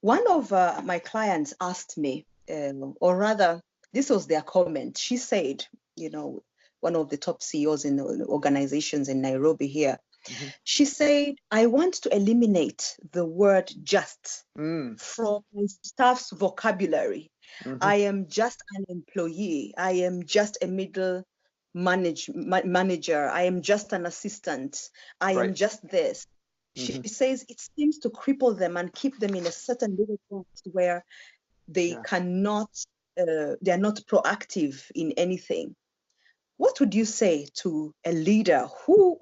One of my clients asked me, or rather, this was their comment. She said, one of the top CEOs in the organizations in Nairobi here, she said, I want to eliminate the word just from my staff's vocabulary. I am just an employee. I am just a middle manager. I am just an assistant. I am just this. She says it seems to cripple them and keep them in a certain little box where they cannot, they're not proactive in anything. What would you say to a leader who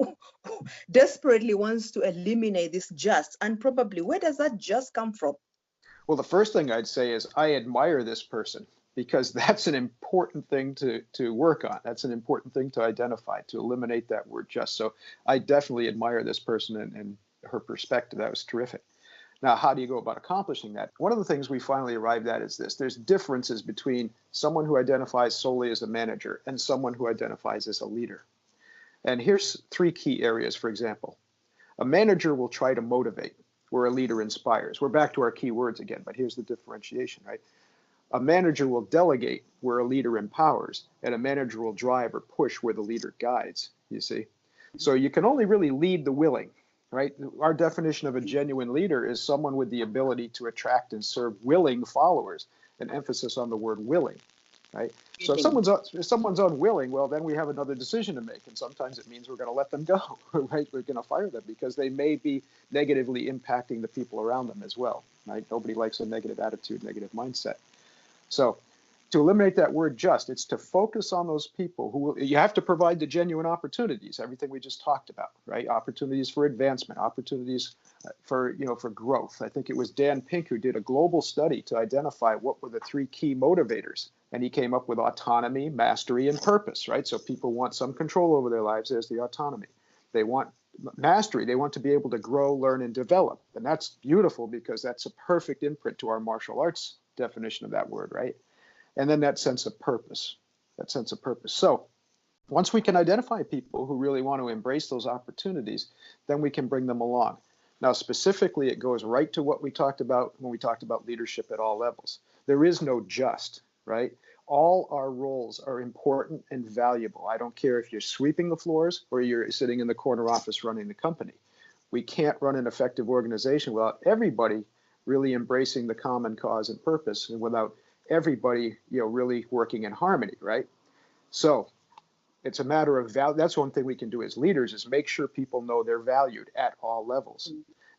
desperately wants to eliminate this just, and probably where does that just come from? Well, the first thing I'd say is I admire this person, because that's an important thing to work on. That's an important thing to identify, to eliminate that word just. So I definitely admire this person and her perspective. That was terrific. Now, how do you go about accomplishing that? One of the things we finally arrived at is this. There's differences between someone who identifies solely as a manager and someone who identifies as a leader. And here's 3 key areas, for example. A manager will try to motivate, where a leader inspires. We're back to our key words again, but here's the differentiation, right? A manager will delegate, where a leader empowers, and a manager will drive or push, where the leader guides, you see? So you can only really lead the willing. Right? Our definition of a genuine leader is someone with the ability to attract and serve willing followers, an emphasis on the word willing, right? So if someone's unwilling, well, then we have another decision to make. And sometimes it means we're going to let them go, right? We're going to fire them because they may be negatively impacting the people around them as well, right? Nobody likes a negative attitude, negative mindset. So to eliminate that word just, it's to focus on those people who will, you have to provide the genuine opportunities, everything we just talked about, right? Opportunities for advancement, opportunities for growth. I think it was Dan Pink who did a global study to identify what were the 3 key motivators. And he came up with autonomy, mastery, and purpose, right? So people want some control over their lives. There's the autonomy. They want mastery. They want to be able to grow, learn, and develop. And that's beautiful because that's a perfect imprint to our martial arts definition of that word, right? And then that sense of purpose, So once we can identify people who really want to embrace those opportunities, then we can bring them along. Now, specifically, it goes right to what we talked about when we talked about leadership at all levels. There is no just, right? All our roles are important and valuable. I don't care if you're sweeping the floors or you're sitting in the corner office running the company. We can't run an effective organization without everybody really embracing the common cause and purpose, and without everybody, really working in harmony, right? So it's a matter of value. That's one thing we can do as leaders, is make sure people know they're valued at all levels.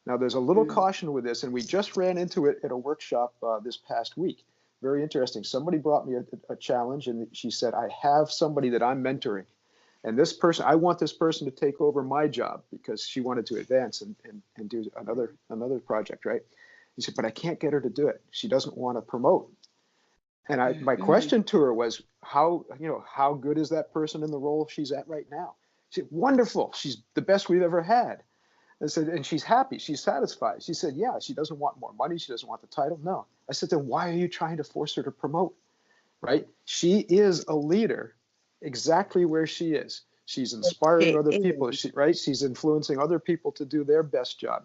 Now, there's a little caution with this, and we just ran into it at a workshop this past week. Very interesting. Somebody brought me a challenge, and she said, I have somebody that I'm mentoring, and this person, I want this person to take over my job, because she wanted to advance and do another project, right? He said, but I can't get her to do it. She doesn't want to promote. And my question to her was, how good is that person in the role she's at right now? She said, wonderful. She's the best we've ever had. I said, and she's happy. She's satisfied. She said, yeah, she doesn't want more money. She doesn't want the title. No. I said, then why are you trying to force her to promote? Right? She is a leader exactly where she is. She's inspiring other people, right? She's influencing other people to do their best job.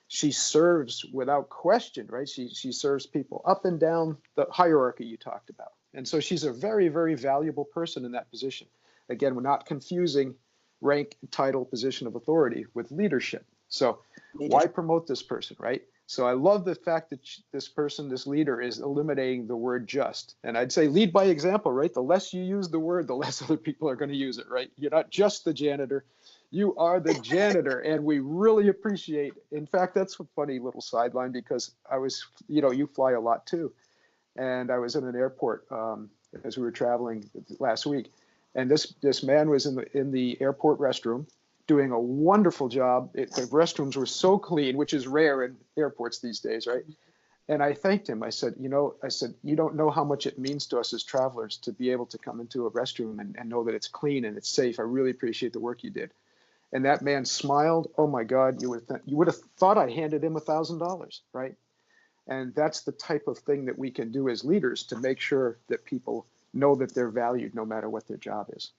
She serves without question, right? She serves people up and down the hierarchy you talked about. And so she's a very, very valuable person in that position. Again, we're not confusing rank, title, position of authority with leadership. So why promote this person, right? So I love the fact that this leader is eliminating the word just. And I'd say lead by example, right? The less you use the word, the less other people are going to use it, right? You're not just the janitor. You are the janitor, and we really appreciate. In fact, that's a funny little sideline, because I was, you fly a lot too, and I was in an airport as we were traveling last week, and this man was in the airport restroom doing a wonderful job. The restrooms were so clean, which is rare in airports these days, right? And I thanked him. I said, you don't know how much it means to us as travelers to be able to come into a restroom and know that it's clean and it's safe. I really appreciate the work you did. And that man smiled. Oh my God, you would have thought I handed him $1,000, right? And that's the type of thing that we can do as leaders to make sure that people know that they're valued no matter what their job is.